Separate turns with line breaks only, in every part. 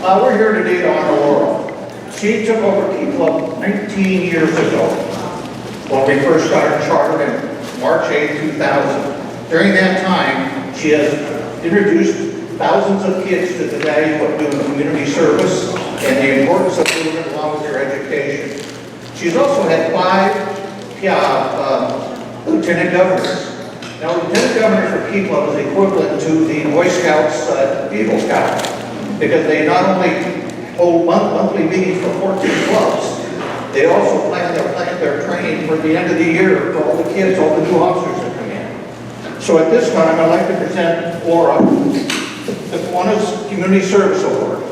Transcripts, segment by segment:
We're here today to honor Laura. She took over Key Club 19 years ago when we first started chartered in March 8, 2000. During that time, she has introduced thousands of kids to the value of doing community service and the importance of doing it along with your education. She's also had 5 lieutenant governors. Now, lieutenant governor for Key Club is equivalent to the Boy Scouts, Eagle Scouts, because they not only hold monthly meetings for 14 clubs, they also plan their training for the end of the year for all the kids, all the new officers that come in. So at this time, I'd like to present Laura the Kiwanis Community Service Award.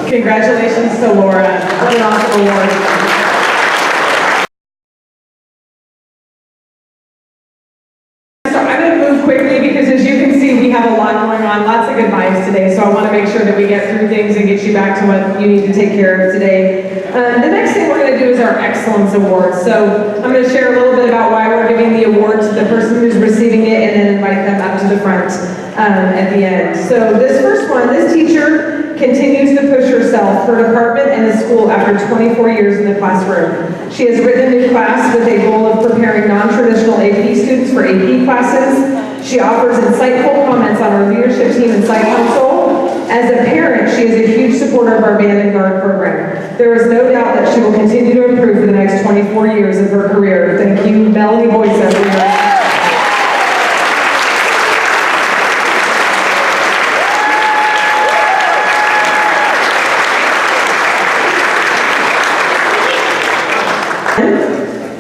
Congratulations to Laura. What an awesome award. So I'm going to move quickly because as you can see, we have a lot going on, lots of good vibes today. So I want to make sure that we get through things and get you back to what you need to take care of today. The next thing we're going to do is our Excellence Award. So I'm going to share a little bit about why we're giving the award to the person who's receiving it and then invite them up to the front at the end. So this first one, this teacher continues to push herself, her department, and the school after 24 years in the classroom. She has written a new class with a goal of preparing non-traditional AP students for AP classes. She offers insightful comments on our leadership team and site council. As a parent, she is a huge supporter of our Band and Guard program. There is no doubt that she will continue to improve for the next 24 years of her career. Thank you, Melanie Boyce, everyone.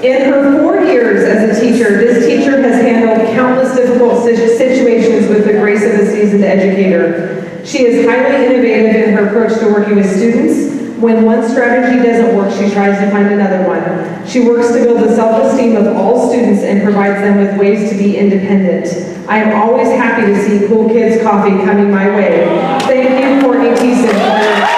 In her 4 years as a teacher, this teacher has handled countless difficult situations with the grace of a seasoned educator. She is highly innovative in her approach to working with students. When one strategy doesn't work, she tries to find another one. She works to build the self-esteem of all students and provides them with ways to be independent. I am always happy to see Cool Kids Coffee coming my way. Thank you, Courtney Thiessen, for your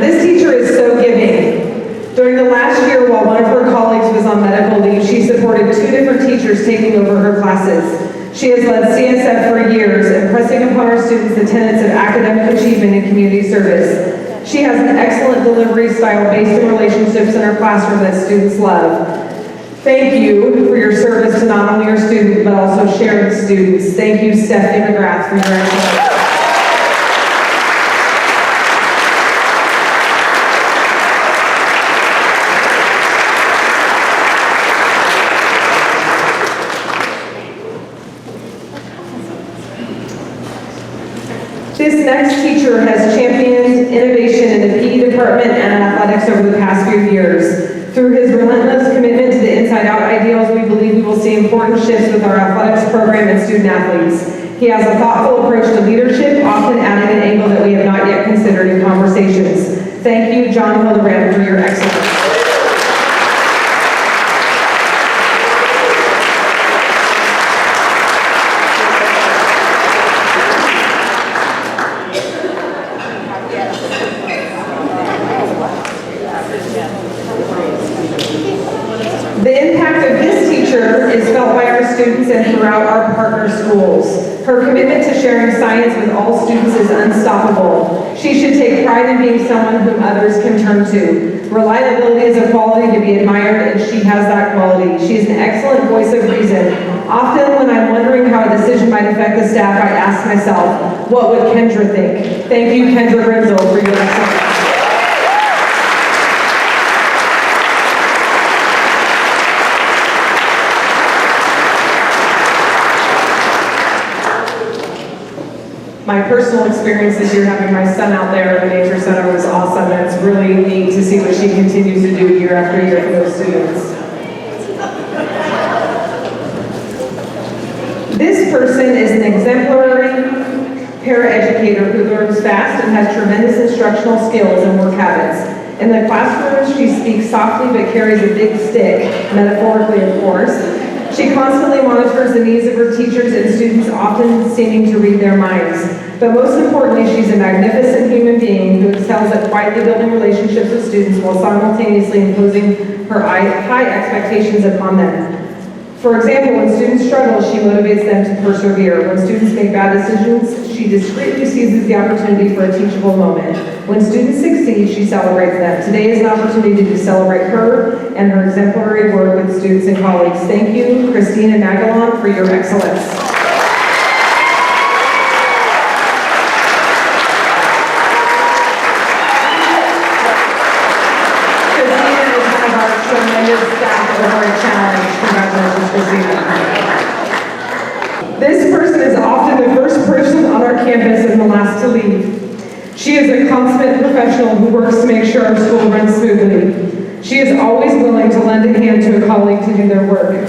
This teacher is so giving. During the last year, while one of her colleagues was on medical leave, she supported 2 different teachers taking over her classes. She has led CSF for years, impressing upon our students the tenets of academic achievement and community service. She has an excellent delivery style based in relationships in her classroom that students love. Thank you for your service to not only your students, but also sharing students. Thank you, Stephanie McGrath, for your excellence. This next teacher has championed innovation in the PE department and in athletics over the past few years. Through his relentless commitment to the inside-out ideals, we believe we will see important shifts with our athletics program and student athletes. He has a thoughtful approach to leadership, often adding an angle that we have not yet considered in conversations. Thank you, John Hildebrand, for your excellence. The impact of this teacher is felt by our students and throughout our partner schools. Her commitment to sharing science with all students is unstoppable. She should take pride in being someone whom others can turn to. Reliability is a quality to be admired, and she has that quality. She is an excellent voice of reason. Often when I'm wondering how a decision might affect the staff, I ask myself, what would Kendra think? Thank you, Kendra Grimsel, for your excellence. My personal experience this year having my son out there in the Nature Center was awesome, and it's really neat to see what she continues to do year after year for those students. This person is an exemplary paraeducator who learns fast and has tremendous instructional skills and work habits. In the classroom, she speaks softly but carries a big stick, metaphorically of course. She constantly monitors the needs of her teachers and students, often seeming to read their minds. But most importantly, she's a magnificent human being who excels at quietly building relationships with students while simultaneously imposing her high expectations upon them. For example, when students struggle, she motivates them to persevere. When students make bad decisions, she discreetly seizes the opportunity for a teachable moment. When students succeed, she celebrates them. Today is an opportunity to celebrate her and her exemplary work with students and colleagues. Thank you, Christina Magalon, for your excellence. Christina is one of our tremendous staff over at Challenge. Congratulations, Christina. This person is often the first person on our campus and the last to leave. She is a consummate professional who works to make sure our school runs smoothly. She is always willing to lend a hand to a colleague to do their work.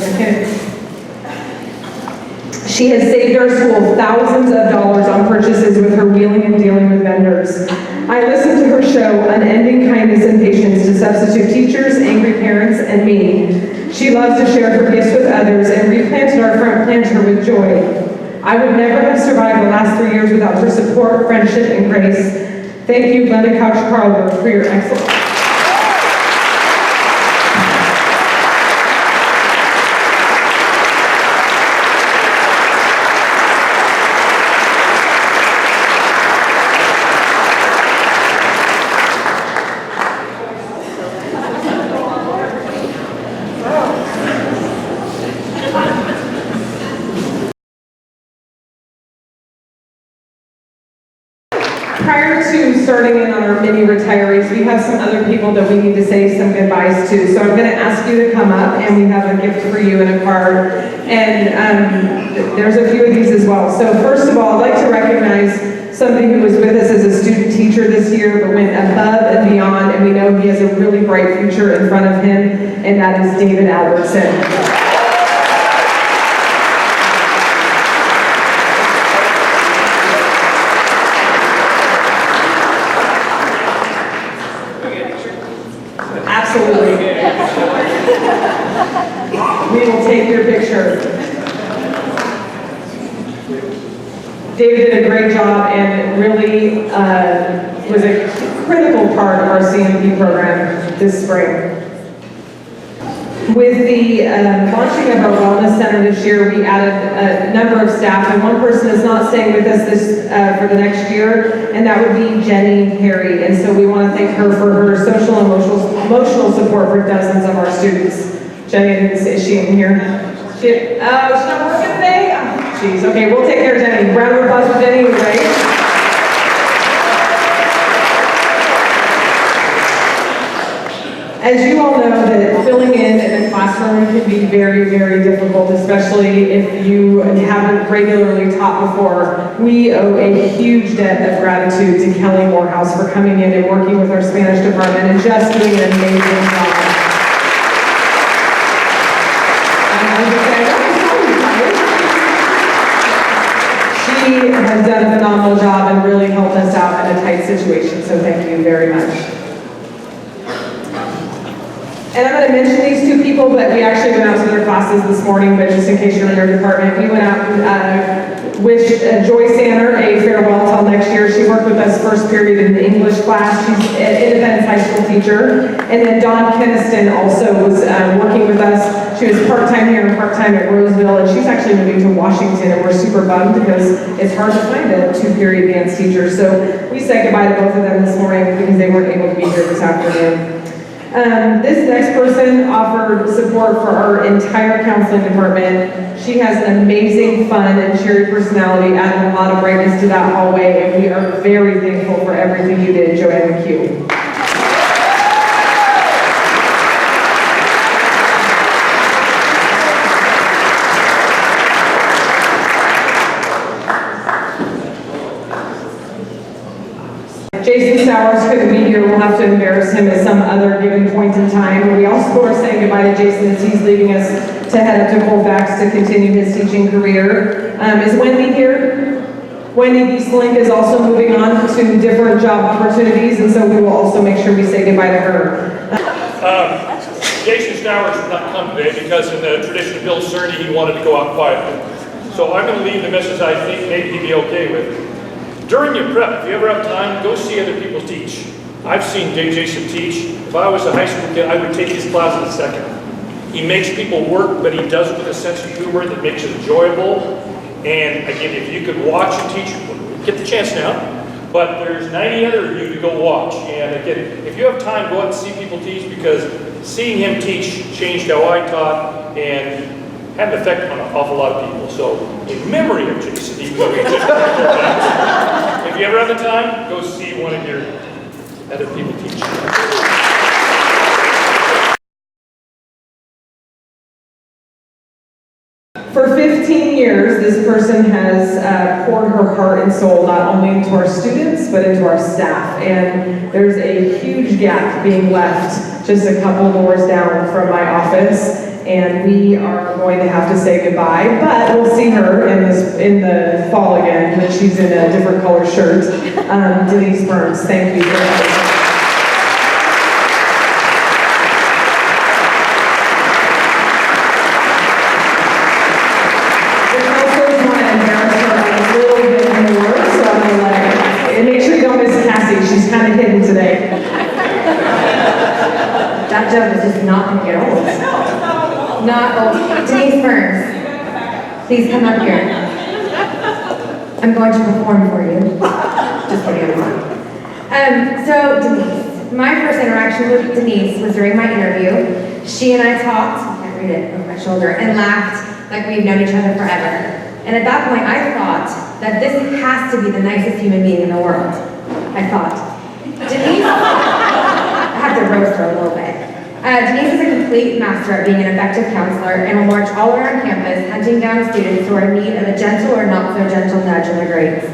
She has saved our school thousands of dollars on purchases with her wheeling and dealing with vendors. I listen to her show unending kindness and patience to substitute teachers, angry parents, and me. She loves to share her gifts with others and replanted our front planter with joy. I would never have survived the last 3 years without her support, friendship, and grace. Thank you, Glenda Couch-Carlberg, for your excellence. Prior to starting in on our mini retirees, we have some other people that we need to say some goodbyes to. So I'm going to ask you to come up, and we have a gift for you and a card. And there's a few of these as well. So first of all, I'd like to recognize somebody who was with us as a student teacher this year, but went above and beyond, and we know he has a really bright future in front of him, and that is David Albertson. Absolutely. We will take your picture. David did a great job and really was a critical part of our CMP program this spring. With the launching of our wellness center this year, we added a number of staff, and one person is not staying with us for the next year, and that would be Jenny Harry. And so we want to thank her for her social and emotional support for dozens of our students. Jenny, is she in here? She's not working today? Oh, jeez. Okay, we'll take care of Jenny. Round of applause for Jenny, right? As you all know, that filling in a classroom can be very, very difficult, especially if you haven't regularly taught before. We owe a huge debt of gratitude to Kelly Morehouse for coming in and working with our Spanish department and just doing an amazing job. She has done a phenomenal job and really helped us out in a tight situation, so thank you very much. And I'm going to mention these two people, but we actually went out to their classes this morning, but just in case you're in your department, we went out and wished Joy Sanner a farewell till next year. She worked with us first period in the English class. She's an Independence High School teacher. And then Dawn Keniston also was working with us. She was part-time here and part-time at Roseville, and she's actually moving to Washington, and we're super bummed because it's hard to find a two-period dance teacher. So we said goodbye to both of them this morning because they weren't able to be here this afternoon. This next person offered support for our entire counseling department. She has an amazing, fun, and cheery personality, adding a lot of brightness to that hallway, and we are very thankful for everything you did, Joanne McHugh. Jason Stowers couldn't be here, we'll have to embarrass him at some other given point in time. We also are saying goodbye to Jason as he's leaving us to head up to Colfax to continue his teaching career. Is Wendy here? Wendy Beaslink is also moving on to different job opportunities, and so we will also make sure we say goodbye to her.
Jason Stowers did not come today because in the tradition of Bill Cerny, he wanted to go out quietly. So I'm going to leave the message I think maybe he'd be okay with. During your prep, if you ever have time, go see other people teach. I've seen Jason teach. If I was a high school kid, I would take his class in a second. He makes people work, but he does it with a sense of humor that makes it enjoyable. And again, if you could watch and teach, get the chance now. But there's 90 other of you to go watch. And again, if you have time, go out and see people teach, because seeing him teach changed how I taught and had an effect on an awful lot of people. So in memory of Jason, even though he just if you ever have the time, go see one of your other people teach.
For 15 years, this person has poured her heart and soul not only into our students, but into our staff. And there's a huge gap being left just a couple doors down from my office. And we are going to have to say goodbye, but we'll see her in the fall again when she's in a different color shirt. Denise Burns, thank you very much. She's kind of hidden today.
That joke is just not going to get old. Not old. Denise Burns, please come up here. I'm going to perform for you. Just kidding, I'm not. So Denise, my first interaction with Denise was during my interview. She and I talked, I can't read it over my shoulder, and laughed like we've known each other forever. And at that point, I thought that this has to be the nicest human being in the world. I thought. Denise, I have to roast her a little bit. Denise is a complete master at being an effective counselor and will march all around campus hunting down students who are in need of a gentle or not so gentle nudge in their grades.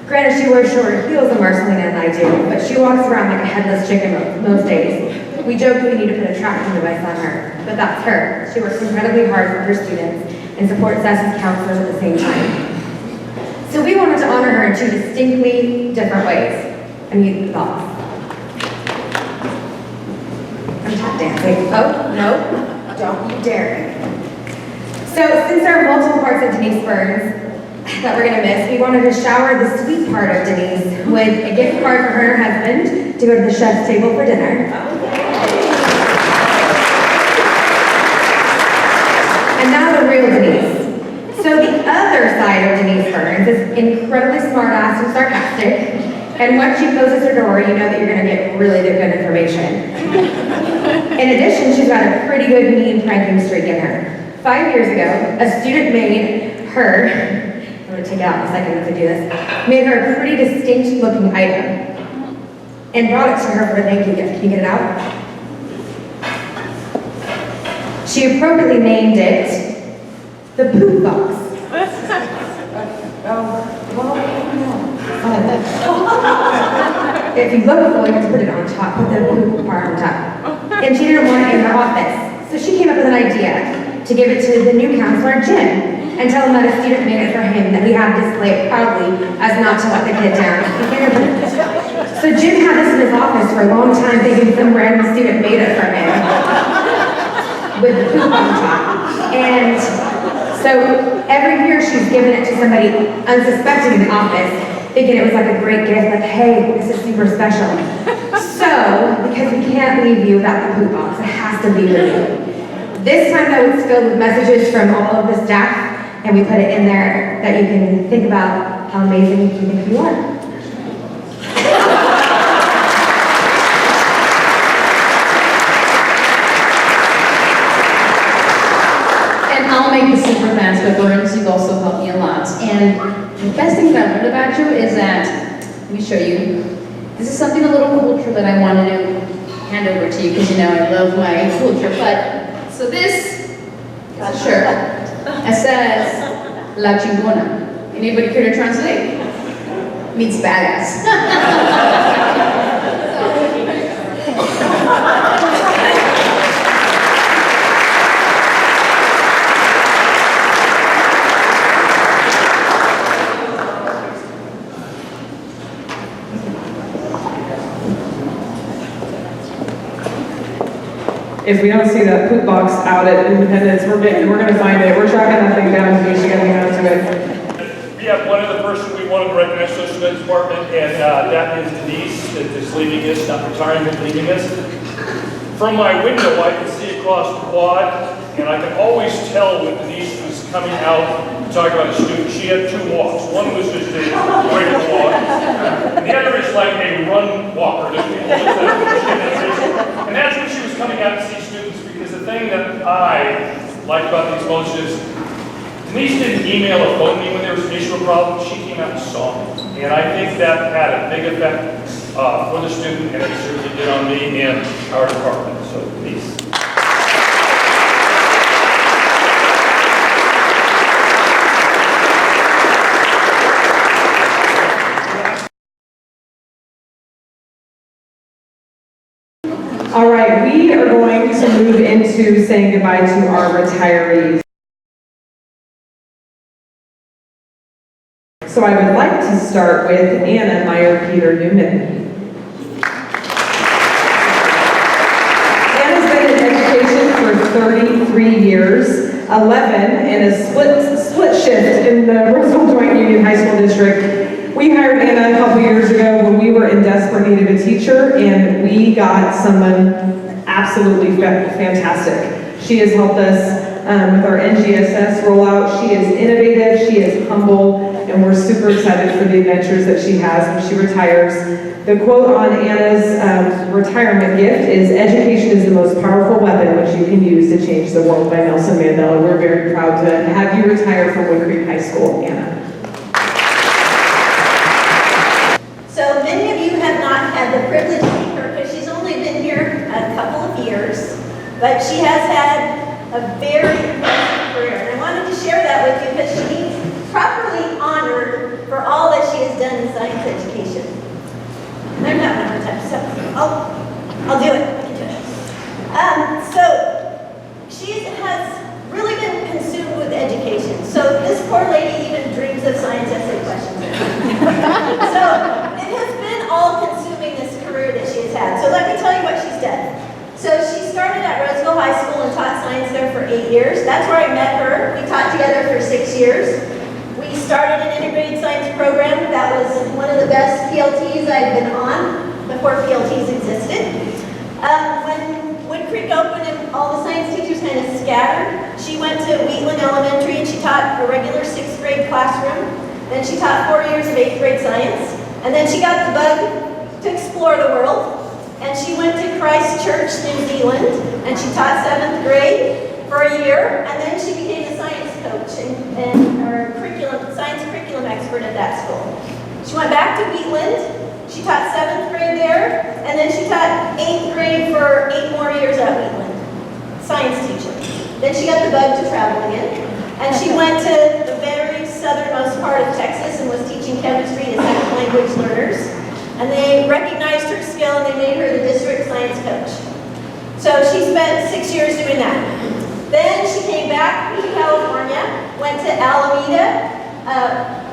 Granted, she wears shorter heels than Marcelina and I do, but she walks around like a headless chicken most days. We joke that we need to put a tracking device on her, but that's her. She works incredibly hard for her students and supports us as counselors at the same time. So we wanted to honor her in two distinctly different ways. I need thoughts. I'm tap dancing. Oh, no, don't you dare. So since there are multiple parts of Denise Burns that we're gonna miss, we wanted to shower the sweet part of Denise with a gift card for her and her husband to go to the chef's table for dinner. And now the real Denise. So the other side of Denise Burns is incredibly smart-ass and sarcastic, and once she closes her door, you know that you're going to get really good information. In addition, she's got a pretty good mean pranking streak in her. 5 years ago, a student made her, I'm going to take it out in a second if I do this, made her a pretty distinct-looking item, and brought it to her for a thank you gift. Can you get it out? She appropriately named it the poop box. If you look full, you have to put it on top, put the poop part on top. And she didn't want it in her office. So she came up with an idea to give it to the new counselor, Jim, and tell him that a student made it for him, that we have displayed proudly as not to let the kid down. So Jim had this in his office for a long time, thinking some random student made it for him with the poop on top. And so every year she's given it to somebody unsuspecting in the office, thinking it was like a great gift, like, hey, this is super special. So, because we can't leave you without the poop box, it has to be with you. This time though, it's filled with messages from all of the staff, and we put it in there that you can think about how amazing you think you are.
I'll make this super fast, but Burns, you've also helped me a lot. And the best thing that I learned about you is that, let me show you, this is something a little culture that I wanted to hand over to you, because you know I love my culture. But, so this is a shirt that says, La Chingona. Anybody care to translate? Means badass.
If we don't see that poop box out at Independence, we're gonna find it. We're tracking that thing down, so you gotta hang on to it.
We have one other person we want to recognize in the social ed department, and that is Denise, that is leaving us, not retiring, but leaving us. From my window, I can see across the quad, and I can always tell when Denise was coming out to talk about a student. She had two walks. One was just a regular walk, and the other is like a run walker. There's people that and that's when she was coming out to see students, because the thing that I like about these most is Denise didn't email or phone me when there was an issue or problem. She came out and saw me. And I think that had a big effect for the student, and it certainly did on me and our department. So, Denise.
All right, we are going to move into saying goodbye to our retirees. So I would like to start with Anna Meyer-Peter Newman. Anna's been in education for 33 years, 11 in a split shift in the Roseville Joint Union High School District. We hired Anna a couple years ago when we were in desperate need of a teacher, and we got someone absolutely fantastic. She has helped us with our NGSS rollout. She is innovative, she is humble, and we're super excited for the adventures that she has when she retires. The quote on Anna's retirement gift is, "Education is the most powerful weapon which you can use to change the world," by Nelson Mandela. We're very proud to have you retire from Wood Creek High School, Anna.
So many of you have not had the privilege to meet her because she's only been here a couple of years, but she has had a very impressive career. And I wanted to share that with you because she needs properly honored for all that she has done in science education. I'm not one time, so I'll do it. I can do it. So she has really been consumed with education. So this poor lady even dreams of science essay questions. So it has been all-consuming, this career that she has had. So let me tell you what she's done. So she started at Roseville High School and taught science there for 8 years. That's where I met her. We taught together for 6 years. We started an integrated science program that was one of the best PLTs I've been on before PLTs existed. When Wood Creek opened and all the science teachers kind of scattered, she went to Wheatland Elementary and she taught a regular 6th grade classroom. Then she taught 4 years of 8th grade science. And then she got the bug to explore the world. And she went to Christchurch, New Zealand, and she taught 7th grade for a year, and then she became a science coach and science curriculum expert at that school. She went back to Wheatland, she taught 7th grade there, and then she taught 8th grade for 8 more years at Wheatland, science teacher. Then she got the bug to travel again, and she went to the very southernmost part of Texas and was teaching chemistry to second language learners. And they recognized her skill and they made her the district science coach. So she spent 6 years doing that. Then she came back to California, went to Alameda,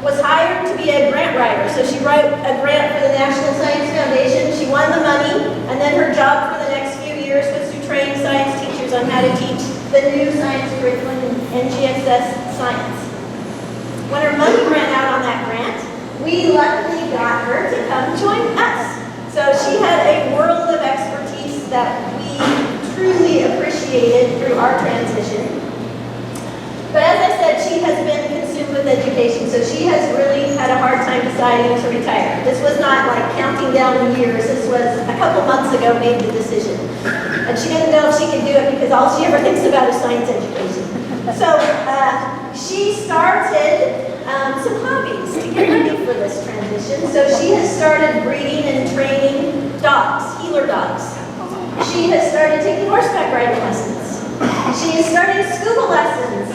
was hired to be a grant writer. So she wrote a grant for the National Science Foundation. She won the money, and then her job for the next few years was to train science teachers on how to teach the new science curriculum in NGSS science. When her money ran out on that grant, we luckily got her to come join us. So she had a world of expertise that we truly appreciated through our transition. But as I said, she has been consumed with education, so she has really had a hard time deciding to retire. This was not like counting down the years. This was a couple months ago made the decision. And she didn't know if she could do it because all she ever thinks about is science education. So she started some hobbies to get ready for this transition. So she has started breeding and training dogs, healer dogs. She has started taking horseback riding lessons. She has started scuba lessons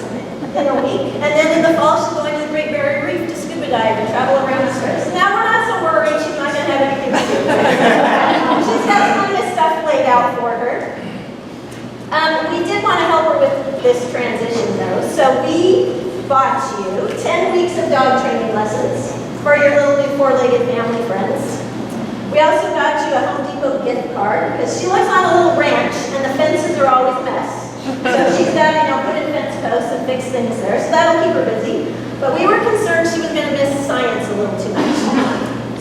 in a week. And then in the fall, she's going to the Great Barrier Reef to scuba dive and travel around the strips. Now we're not so worried. She's not going to have anything to do. She's got plenty of stuff laid out for her. We did want to help her with this transition though. So we bought you 10 weeks of dog training lessons for your little new 4-legged family friends. We also got you a Home Depot gift card because she lives on a little ranch and the fences are always a mess. So she's got, put in fence posts and fix things there. So that'll keep her busy. But we were concerned she was going to miss science a little too much.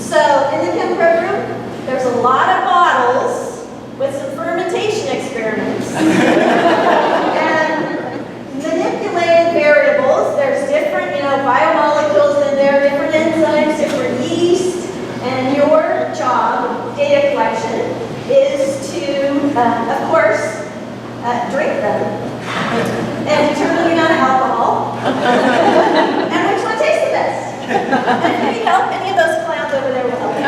So in the chem program, there's a lot of bottles with some fermentation experiments. And manipulated variables. There's different, biomolecules in there, different enzymes, different yeast. And your job, data collection, is to, of course, drink them and determine the amount of alcohol and which one tastes the best. And if you need help, any of those clowns over there will help you.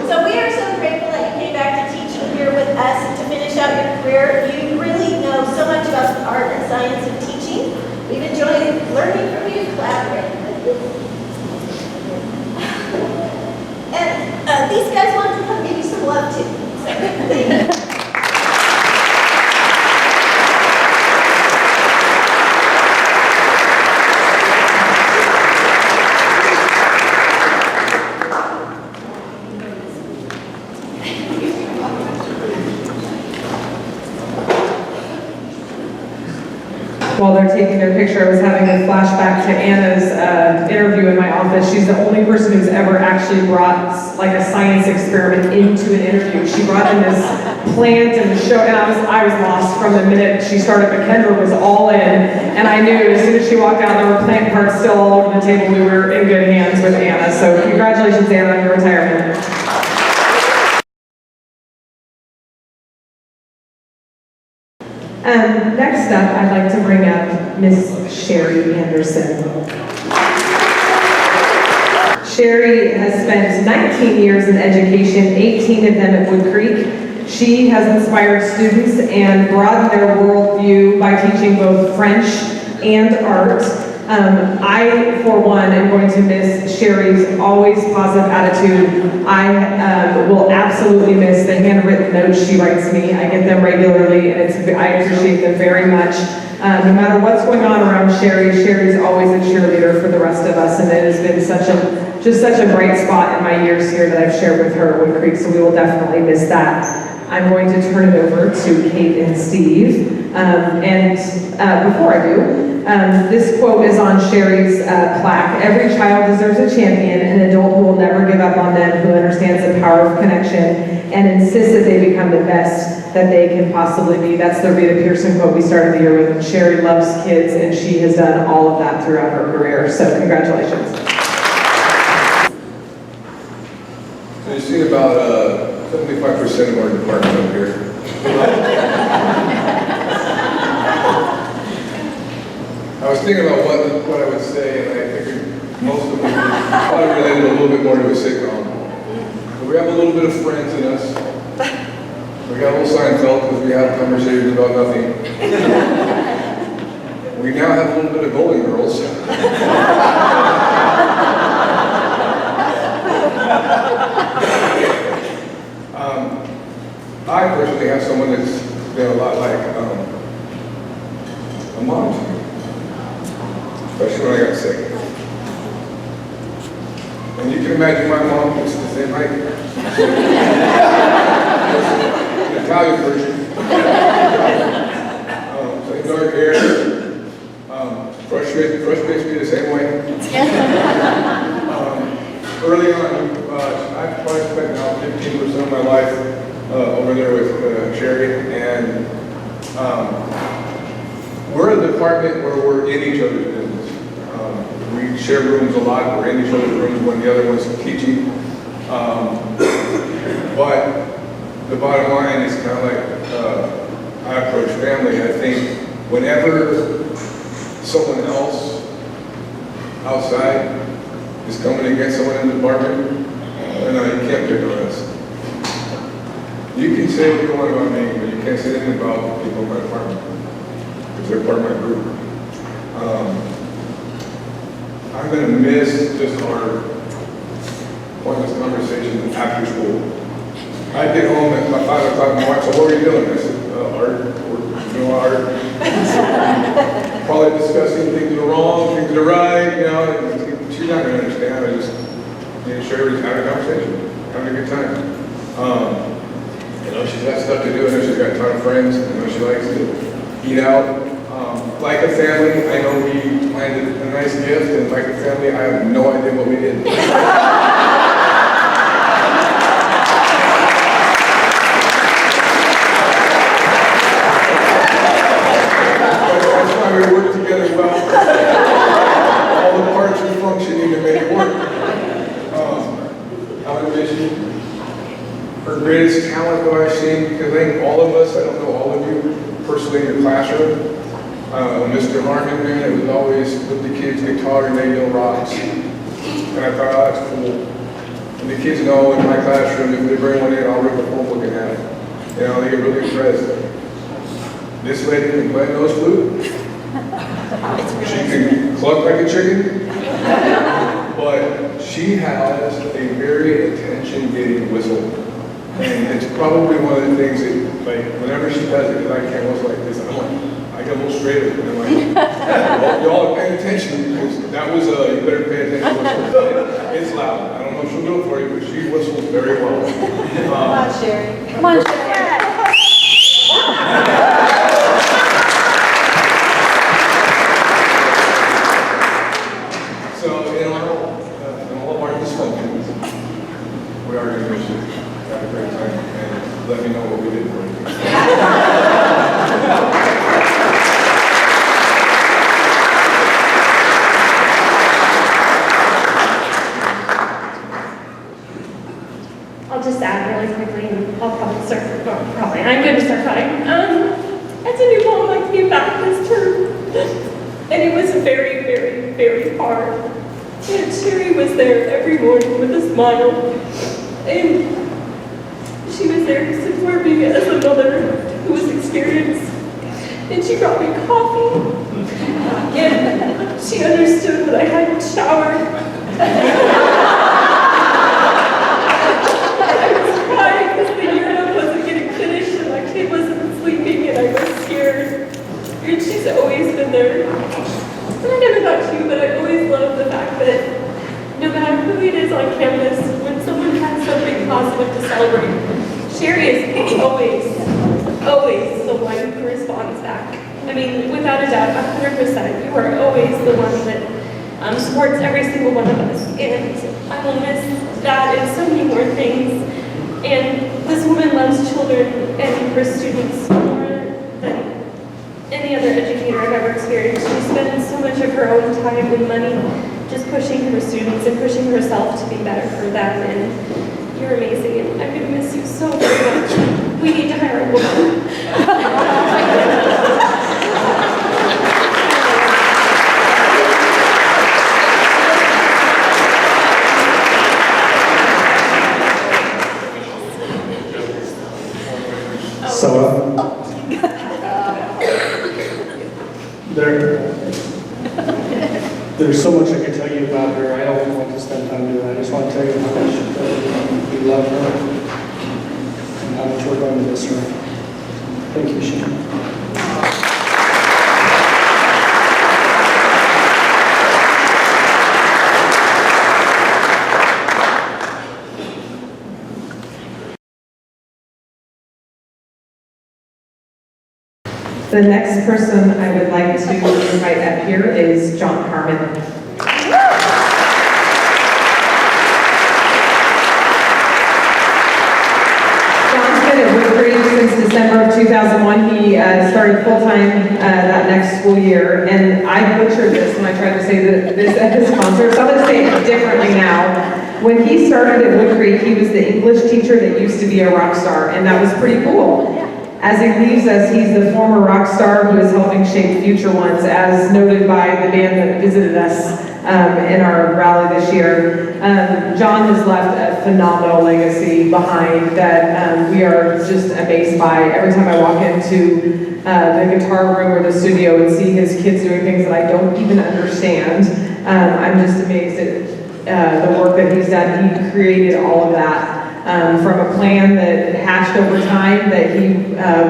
So we are so grateful that you came back to teach here with us to finish out your career. You really know so much about the art and science of teaching. We've enjoyed learning from you, collaborating with you. And these guys want to come give you some love too. So,
While they're taking their picture, I was having a flashback to Anna's interview in my office. She's the only person who's ever actually brought like a science experiment into an interview. She brought in this plant and the show, and I was lost from the minute she started, but Kendra was all in, and I knew as soon as she walked out, there were plant parts still all over the table. We were in good hands with Anna, so congratulations, Anna, on your retirement. Next up, I'd like to bring up Miss Sherry Anderson. Sherry has spent 19 years in education, 18 of them at Wood Creek. She has inspired students and broadened their worldview by teaching both French and art. I, for one, am going to miss Sherry's always positive attitude. I will absolutely miss the handwritten notes she writes me. I get them regularly, and I appreciate them very much. No matter what's going on around Sherry, Sherry's always a cheerleader for the rest of us, and it has been just such a bright spot in my years here that I've shared with her at Wood Creek, so we will definitely miss that. I'm going to turn it over to Kate and Steve. Before I do, this quote is on Sherry's plaque. Every child deserves a champion, an adult who will never give up on them, who understands the power of connection and insists that they become the best that they can possibly be. That's the Rita Pearson quote we started the year with. And Sherry loves kids, and she has done all of that throughout her career. So congratulations.
So you see about 75% of our department up here. I was thinking about what I would say, and I figured most of them probably related a little bit more to a sitcom. But we have a little bit of Friends in us. We got a little Seinfeld because we have conversations about nothing. We now have a little bit of Golden Girls. I personally have someone that's been a lot like a mom to me, especially when I got sick. And you can imagine my mom was the same height. An Italian version. Same dark hair. Frustrates me the same way. Early on, I've probably spent now 15% of my life over there with Sherry, and we're a department where we're in each other's business. We share rooms a lot, we're in each other's rooms when the other one's teaching. But the bottom line is kind of like I approach family. I think whenever someone else outside is coming against someone in the department, you can't pick on us. You can say what you want about me, but you can't say anything about the people in my department, because they're part of my group. I'm going to miss just our pointless conversations after school. I get home at about 5 o'clock and watch, so what are you doing? I said, art, we're doing art. Probably discussing things that are wrong, things that are right, She's not going to understand. me and Sherry was having a conversation, having a good time. You know, she's got stuff to do. I know she's got a ton of friends. I know she likes to eat out. Like a family, I know we planned a nice gift, and like a family, I have no idea what we did. That's why we work together well. All the parts are functioning to make it work. I would mention her greatest talent, though, I've seen, because I think all of us, I don't know all of you personally in your classroom, Mr. Harmon, man, it was always with the kids' guitar and they know rocks. And I thought, oh, that's cool. And the kids know in my classroom, if they bring one in, I'll rip a phone book in half. You know, they get really impressed. This lady can play nose flute. She can cluck like a chicken. But she has a very attention-getting whistle. And it's probably one of the things that, like, whenever she does it, because I can't whistle like this, I'm like, I get a little straighter. And I'm like, well, y'all are paying attention, because that was you better pay attention. It's loud. I don't know if she'll do it for you, but she whistles very well.
Come on, Sherry. Come on, Sherry.
So, in all of our dysfunctions, we are going to miss you. Have a great time, and let me know what we did for you.
I'll just add really quickly, and I'll probably start, well, probably, I'm going to start crying. As a new mom, I came back this term, and it was very, very, very hard. And Sherry was there every morning with a smile, and she was there to support me as a mother who was experienced, and she brought me coffee, and she understood that I hadn't showered. And she's always been there. And I don't know about you, but I always love the fact that no matter who it is on campus, when someone has something positive to celebrate, Sherry is always the one who responds back. I mean, without a doubt, 100%, you are always the one that supports every single one of us. And I will miss that and so many more things. And this woman loves children and her students more than any other educator I've ever experienced. She spends so much of her own time and money just pushing her students and pushing herself to be better for them, and you're amazing, and I'm going to miss you so very much. We need to hire a woman.
So, there's so much I could tell you about her. I don't want to spend time doing it. I just want to tell you how much we love her and how much we're going to miss her. Thank you, Shane.
The next person I would like to invite up here is John Harmon. John's been at Wood Creek since December of 2001. He started full-time that next school year, and I butchered this when I tried to say this at this concert, so I'm going to say it differently now. When he started at Wood Creek, he was the English teacher that used to be a rock star, and that was pretty cool. As he leaves us, he's the former rock star who is helping shape future ones, as noted by the band that visited us in our rally this year. John has left a phenomenal legacy behind that we are just amazed by. Every time I walk into the guitar room or the studio and see his kids doing things that I don't even understand, I'm just amazed at the work that he's done. He created all of that. From a plan that hatched over time that he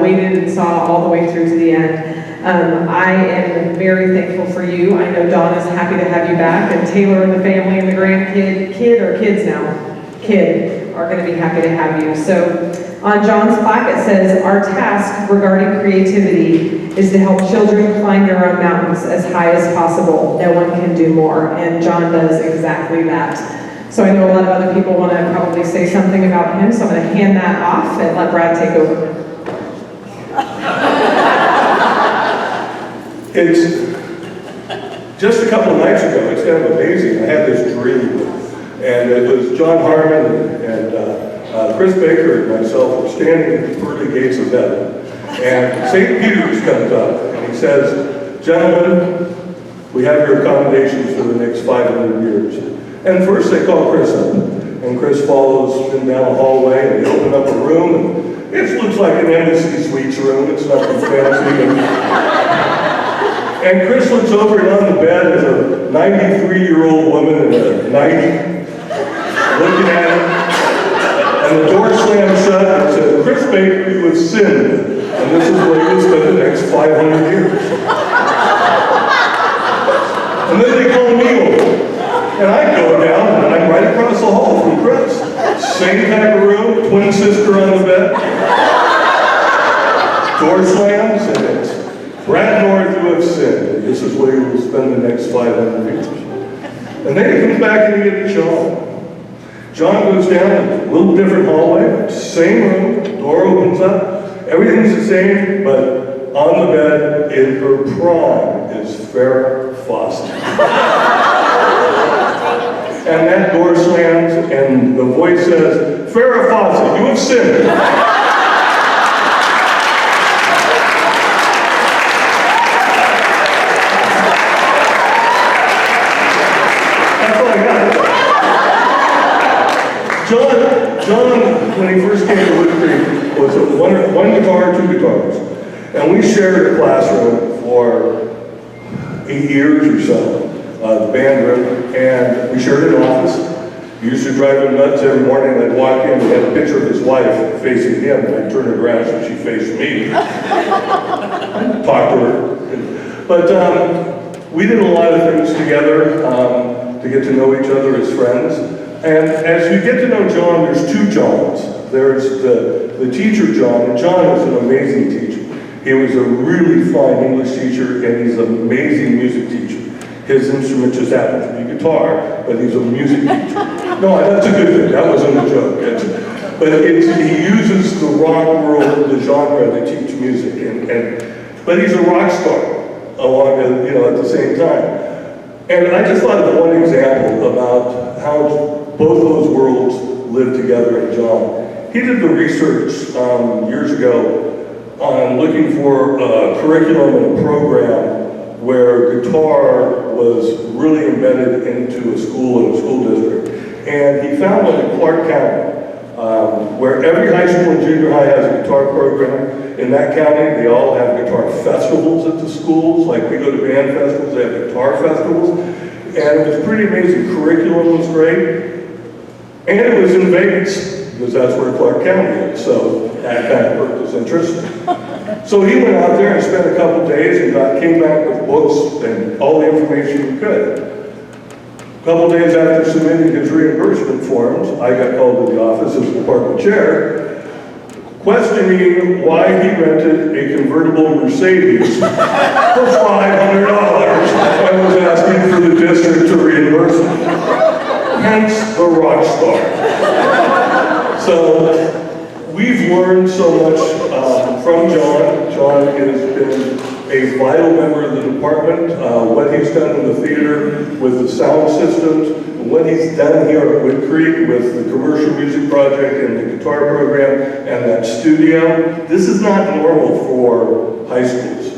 waited and saw all the way through to the end. I am very thankful for you. I know Dawn is happy to have you back, and Taylor and the family and the kid are going to be happy to have you. So on John's plaque it says, "Our task regarding creativity is to help children climb their own mountains as high as possible. No one can do more." And John does exactly that. So I know a lot of other people want to probably say something about him, so I'm going to hand that off and let Brad take over.
It's just a couple of nights ago, it's kind of amazing. I had this dream, and it was John Harmon and Chris Baker and myself were standing at the pearly gates of heaven. And St. Peter's comes up and he says, "Gentlemen, we have your accommodations for the next 500 years. And first they call Chris up, and Chris follows him down the hallway, and they open up a room, and it looks like an embassy suites room. It's nothing fancy. And Chris looks over, and on the bed is a 93-year-old woman in a 90, looking at him. And the door slams shut and it says, "Chris Baker, you have sinned. And this is where you will spend the next 500 years. And then they call me over. And I go down, and I'm right across the hall from Chris. Same type of room, twin sister on the bed. Door slams, and it's, "Brad North, you have sinned. This is where you will spend the next 500 years. And then he comes back and he gets John. John goes down a little different hallway, same room, door opens up, everything's the same, but on the bed in her prime is Farrah Fawcett. And that door slams and the voice says, "Farrah Fawcett, you have sinned." That's all I got. John, when he first came to Wood Creek, was one guitar, two guitars. And we shared a classroom for 8 years or so, the band room, and we shared an office. He used to drive him nuts every morning. I'd walk in and had a picture of his wife facing him, and I'd turn it around so she faced me. Talk to her. But we did a lot of things together to get to know each other as friends. And as you get to know John, there's two Johns. There's the teacher John, and John is an amazing teacher. He was a really fine English teacher, and he's an amazing music teacher. His instrument just happens to be guitar, but he's a music teacher. No, that's a good thing. That wasn't a joke. He uses the rock world, the genre, to teach music, but he's a rock star at the same time. And I just thought of one example about how both those worlds live together in John. He did the research years ago on looking for a curriculum and a program where guitar was really embedded into a school and a school district. And he found one in Clark County, where every high school and junior high has a guitar program. In that county, they all have guitar festivals at the schools. Like we go to band festivals, they have guitar festivals. And it was pretty amazing. Curriculum was great. And it was in Vegas, because that's where Clark County is. So that kind of perked his interest. So he went out there and spent a couple days and came back with books and all the information he could. A couple days after submitting his reimbursement forms, I got called to the office as department chair, questioning why he rented a convertible Mercedes for $500 and was asking for the district to reimburse him. Hence the rock star. So we've learned so much from John. John has been a vital member of the department. What he's done in the theater with the sound systems, what he's done here at Wood Creek with the commercial music project and the guitar program and that studio. This is not normal for high schools.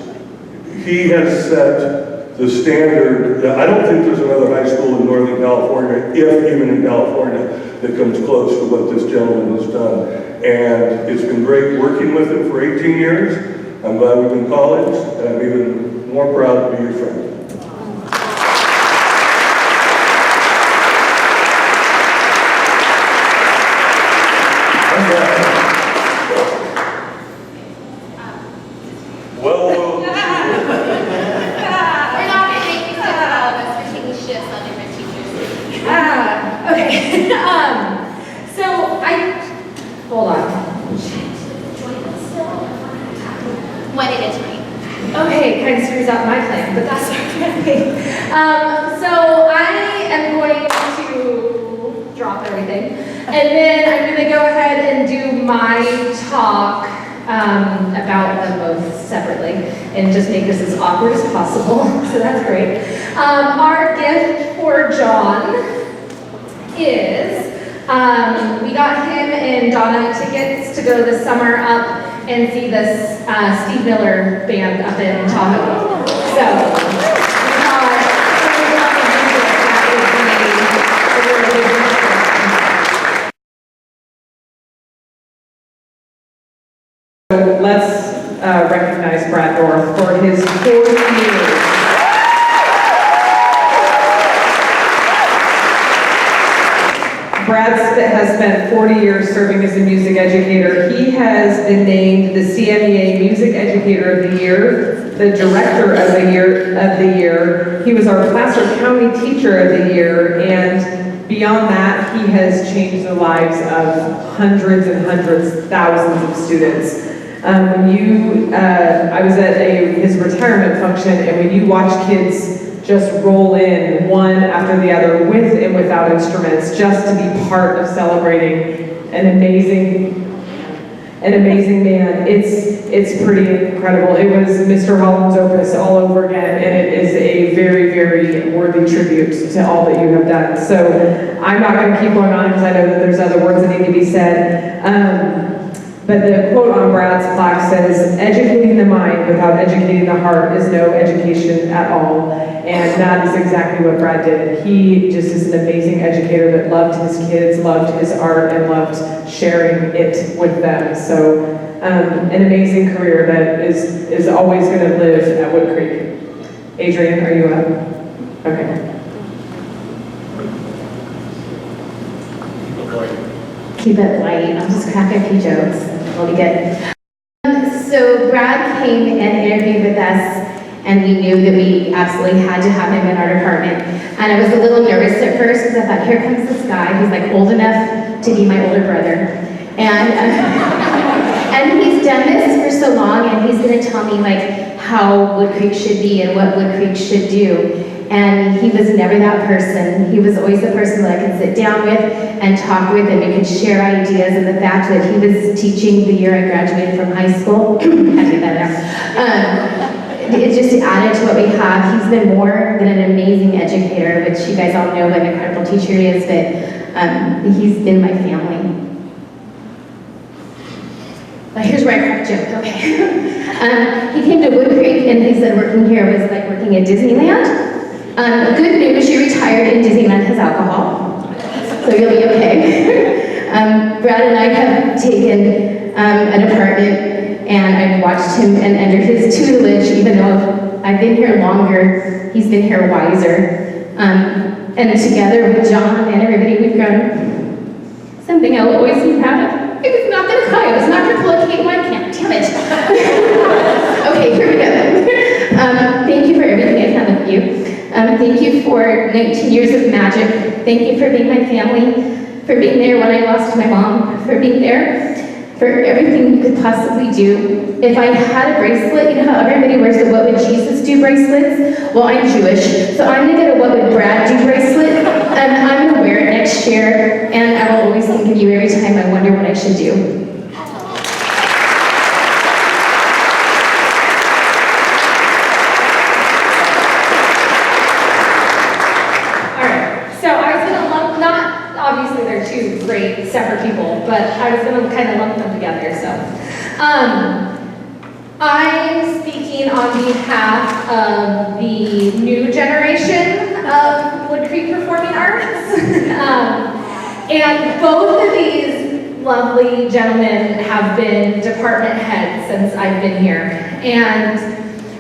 He has set the standard. I don't think there's another high school in Northern California, if even in California, that comes close to what this gentleman has done. And it's been great working with him for 18 years. I'm glad we've been colleagues, and I'm even more proud to be your friend.
Okay. Hold on.
When it is ready.
Okay, kind of screws up my plan, but that's okay. So I am going to drop everything, and then I'm going to go ahead and do my talk about them both separately, and just make this as awkward as possible. So that's great. Our gift for John is we got him and Donna tickets to go this summer up and see this Steve Miller band up in Tahoe. So we thought that would be a really big gift for us.
So let's recognize Brad North for his 40 years. Brad has spent 40 years serving as a music educator. He has been named the CMEA Music Educator of the Year, the Director of the Year. He was our Placer County Teacher of the Year, and beyond that, he has changed the lives of hundreds and hundreds, thousands of students. I was at his retirement function, and when you watch kids just roll in one after the other with and without instruments, just to be part of celebrating an amazing man. It's pretty incredible. It was Mr. Holland's opus all over again, and it is a very, very worthy tribute to all that you have done. So I'm not going to keep going on because I know that there's other words that need to be said. But the quote on Brad's plaque says, "Educating the mind without educating the heart is no education at all." And that is exactly what Brad did. He just is an amazing educator that loved his kids, loved his art, and loved sharing it with them. So an amazing career that is always going to live at Wood Creek. Adrian, are you up? Okay.
Keep it light. I'll just crack a few jokes. We'll be good. So Brad came and interviewed with us, and we knew that we absolutely had to have him in our department. And I was a little nervous at first because I thought, here comes this guy who's like old enough to be my older brother. And and he's done this for so long, and he's going to tell me like how Wood Creek should be and what Wood Creek should do. And he was never that person. He was always the person that I could sit down with and talk with, and we could share ideas. And the fact that he was teaching the year I graduated from high school, I do that now. It just added to what we have. He's been more than an amazing educator, which you guys all know what an incredible teacher he is, but he's been my family. But here's where I crack a joke, okay. He came to Wood Creek and he said working here was like working at Disneyland. Good news, she retired and Disneyland has alcohol, so you'll be okay. Brad and I have taken an apartment, and I've watched him and under his tutelage, even though I've been here longer, he's been here wiser. And together with John and everybody, we've grown something I'll always be proud of. I was not going to cry, I was not going to pull a Kate Winekamp, damn it. Okay, here we go. Thank you for everything I've done with you. Thank you for 19 years of magic. Thank you for being my family, for being there when I lost my mom, for being there for everything you could possibly do. If I had a bracelet, you know how everybody wears the What Would Jesus Do bracelets? Well, I'm Jewish, so I'm gonna get a What Would Brad Do bracelet, and I'm gonna wear it next year, and I will always think of you every time I wonder what I should do. Obviously, they're two great separate people, but I was going to kind of lump them together, so. I'm speaking on behalf of the new generation of Wood Creek Performing Arts. And both of these lovely gentlemen have been department heads since I've been here. And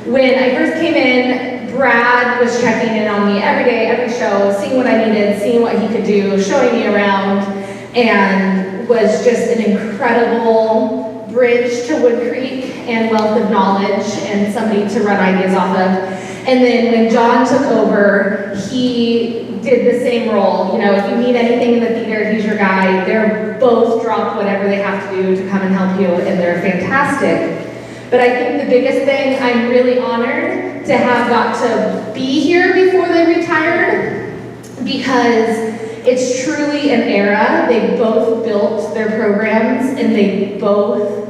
when I first came in, Brad was checking in on me every day, every show, seeing what I needed, seeing what he could do, showing me around, and was just an incredible bridge to Wood Creek and wealth of knowledge and somebody to run ideas off of.
And then when John took over, he did the same role. You know, if you need anything in the theater, he's your guy. They're both drop whatever they have to do to come and help you, and they're fantastic. But I think the biggest thing, I'm really honored to have got to be here before they retired, because it's truly an era. They both built their programs, and they both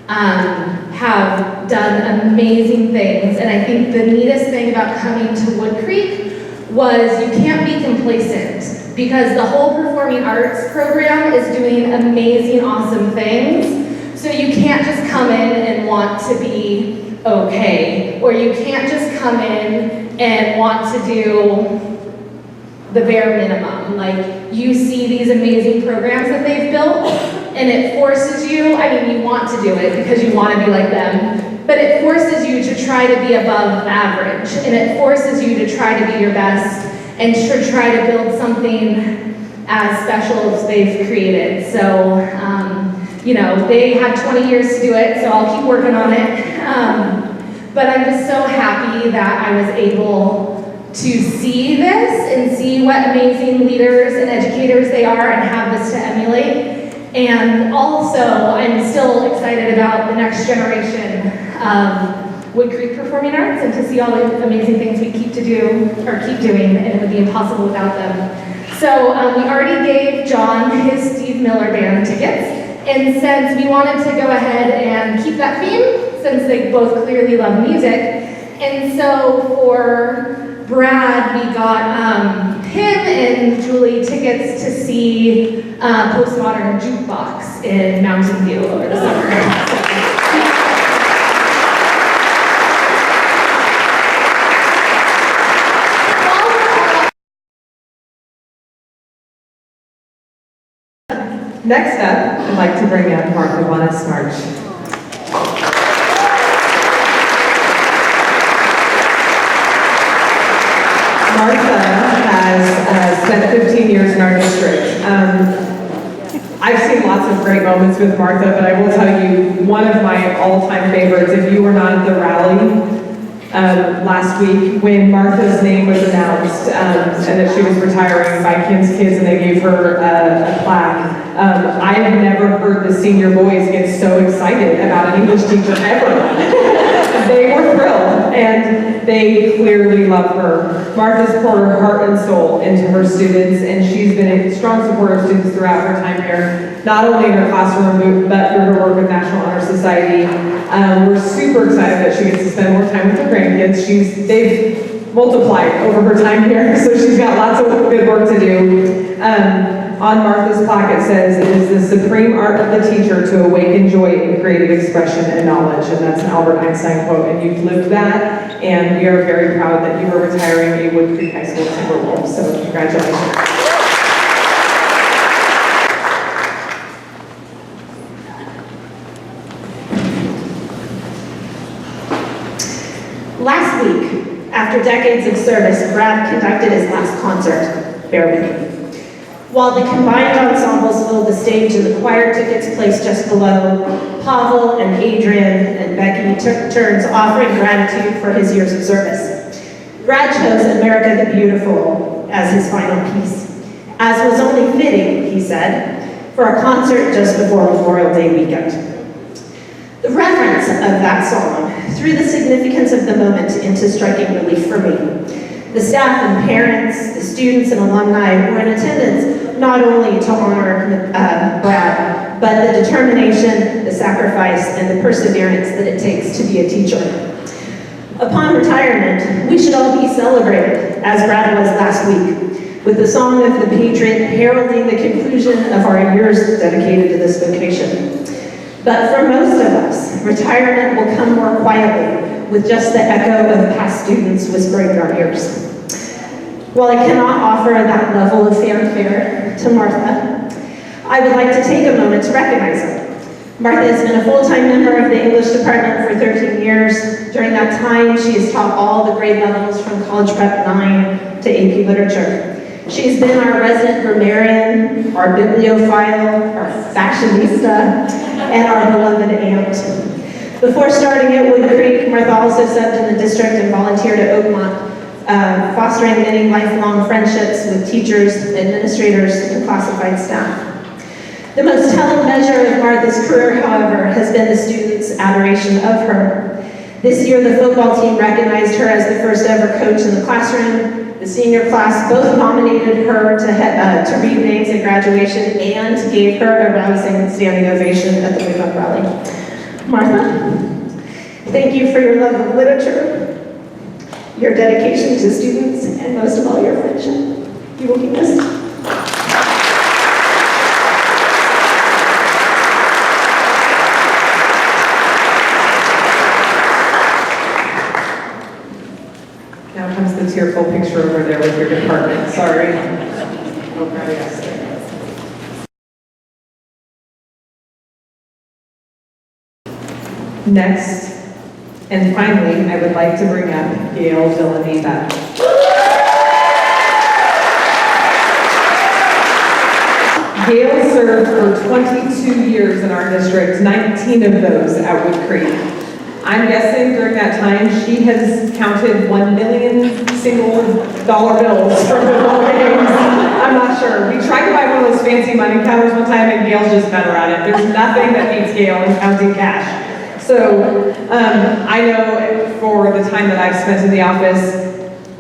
have done amazing things. And I think the neatest thing about coming to Wood Creek was you can't be complacent, because the whole performing arts program is doing amazing, awesome things. So you can't just come in and want to be okay, or you can't just come in and want to do the bare minimum. Like, you see these amazing programs that they've built, and it forces you, I mean, you want to do it because you want to be like them, but it forces you to try to be above average, and it forces you to try to be your best and to try to build something as special as they've created. So, you know, they had 20 years to do it, so I'll keep working on it. But I'm just so happy that I was able to see this and see what amazing leaders and educators they are and have this to emulate. And also, I'm still excited about the next generation of Wood Creek Performing Arts, and to see all the amazing things we keep doing, and it would be impossible without them. So we already gave John his Steve Miller Band tickets. And since we wanted to go ahead and keep that theme, since they both clearly love music, and so for Brad, we got him and Julie tickets to see Postmodern Jukebox in Mountain View over the summer.
Next up, I'd like to bring up Martha Wallace March. Martha has spent 15 years in our district. I've seen lots of great moments with Martha, but I will tell you, one of my all-time favorites, if you were not at the rally last week, when Martha's name was announced, and that she was retiring by Kim's Kids, and they gave her a plaque. I have never heard the senior boys get so excited about an English teacher ever. They were thrilled, and they clearly love her. Martha's poured her heart and soul into her students, and she's been a strong supporter of students throughout her time here, not only in her classroom, but through her work with National Honor Society. We're super excited that she gets to spend more time with her grandkids. They've multiplied over her time here, so she's got lots of good work to do. On Martha's plaque it says, "It is the supreme art of the teacher to awaken joy in creative expression and knowledge," and that's an Albert Einstein quote, and you've lived that, and we are very proud that you are retiring a Wood Creek High School Timberwolf, so congratulations.
Last week, after decades of service, Brad conducted his last concert. Bear with me. While the combined ensembles filled the stage and the choir tickets placed just below, Pavel and Adrian and Becky took turns offering gratitude for his years of service. Brad chose America the Beautiful as his final piece, as was only fitting, he said, for a concert just before Memorial Day weekend. The reverence of that song threw the significance of the moment into striking relief for me. The staff and parents, the students and alumni were in attendance not only to honor Brad, but the determination, the sacrifice, and the perseverance that it takes to be a teacher. Upon retirement, we should all be celebrated, as Brad was last week, with the Song of the Patriot heralding the conclusion of our years dedicated to this vocation. But for most of us, retirement will come more quietly, with just the echo of past students whispering in our ears. While I cannot offer that level of fanfare to Martha, I would like to take a moment to recognize her. Martha has been a full-time member of the English department for 13 years. During that time, she has taught all the grade levels from College Prep 9 to AP Literature. She's been our resident grammarian, our bibliophile, our fashionista, and our beloved aunt.
Before starting at Wood Creek, Martha also served in the district and volunteered at Oakmont, fostering many lifelong friendships with teachers, administrators, and classified staff. The most telling measure of Martha's career, however, has been the students' adoration of her. This year, the football team recognized her as the first ever coach in the classroom. The senior class both nominated her to read names at graduation and gave her a rousing standing ovation at the Wake Up Rally. Martha, thank you for your love of literature, your dedication to students, and most of all, your friendship. You will be missed.
Now comes the tearful picture over there with your department. Sorry. Oh, yes. Next, and finally, I would like to bring up Gail Villaneva. Gail served for 22 years in our district, 19 of those at Wood Creek. I'm guessing during that time, she has counted 1 million single dollar bills from football games. I'm not sure. We tried to buy one of those fancy money counters one time, and Gail's just better at it. There's nothing that beats Gail in counting cash. So I know for the time that I've spent in the office,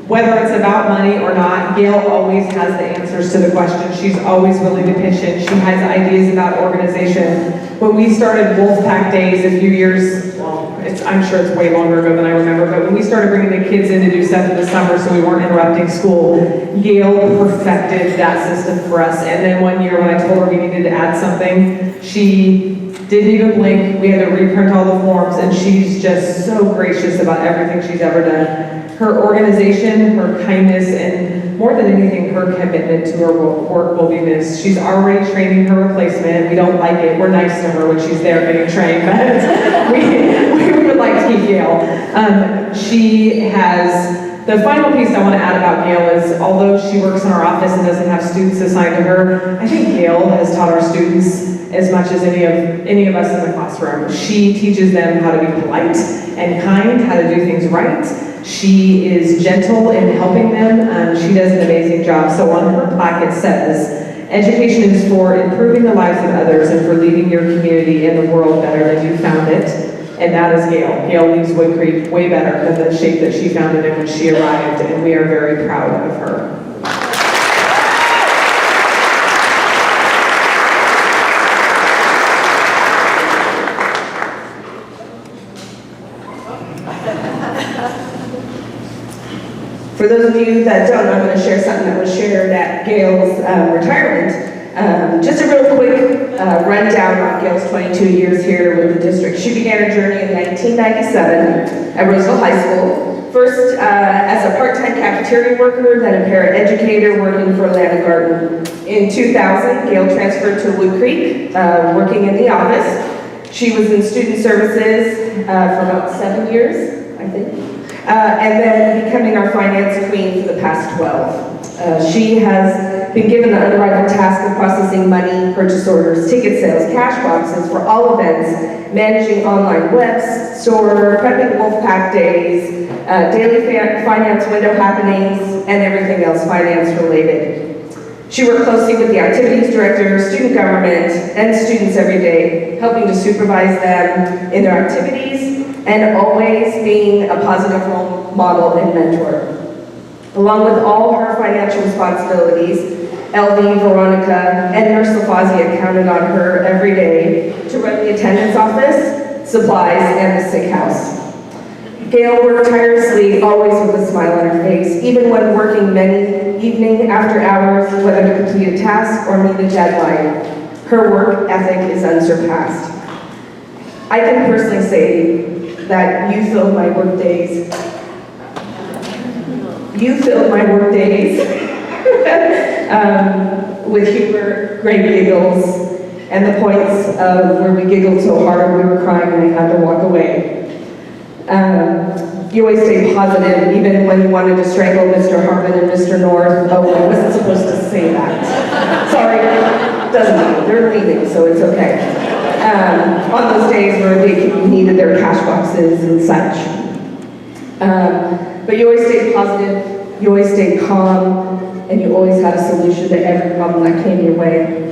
whether it's about money or not, Gail always has the answers to the questions. She's always willing to pitch in. She has ideas about organization. When we started Wolfpack Days a few years, well, I'm sure it's way longer ago than I remember, but when we started bringing the kids in to do stuff in the summer so we weren't interrupting school, Gail perfected that system for us. And then one year when I told her we needed to add something, she didn't even blink. We had to reprint all the forms, and she's just so gracious about everything she's ever done. Her organization, her kindness, and more than anything, her commitment to her work will be missed. She's already training her replacement. We don't like it. We're nice to her when she's there getting trained, but we would like to keep Gail. She has, the final piece I want to add about Gail is, although she works in our office and doesn't have students assigned to her, I think Gail has taught our students as much as any of us in the classroom. She teaches them how to be polite and kind, how to do things right. She is gentle in helping them. She does an amazing job. So on her plaque it says, education is for improving the lives of others and for leaving your community and the world better than you found it. And that is Gail. Gail leaves Wood Creek way better than the shape that she found it in when she arrived, and we are very proud of her.
For those of you that don't know, I'm going to share something that was shared at Gail's retirement. Just a real quick rundown on Gail's 22 years here with the district. She began her journey in 1997 at Roseville High School. First as a part-time cafeteria worker, then a paraeducator working for Atlanta Garden. In 2000, Gail transferred to Wood Creek, working in the office. She was in student services for about 7 years, I think. And then becoming our finance queen for the past 12. She has been given the unrivaled task of processing money, purchase orders, ticket sales, cash boxes for all events, managing online web store, prepping Wolfpack Days, daily finance window happenings, and everything else finance related. She worked closely with the activities director, student government, and students every day, helping to supervise them in their activities, and always being a positive role model and mentor. Along with all her financial responsibilities, LV, Veronica, and Nurse LaFazia counted on her every day to run the attendance office, supplies, and the sick house. Gail worked tirelessly, always with a smile on her face, even when working many evening after hours, whether to complete a task or meet a deadline. Her work ethic is unsurpassed. I can personally say that you filled my work days. You filled my work days with humor, great giggles, and the points of where we giggled so hard we were crying and we had to walk away. You always stayed positive, even when you wanted to strangle Mr. Harmon and Mr. North. Oh, I wasn't supposed to say that. Sorry, doesn't matter. They're leaving, so it's okay. on those days where they needed their cash boxes and such. But you always stayed positive, you always stayed calm, and you always had a solution to every problem that came your way.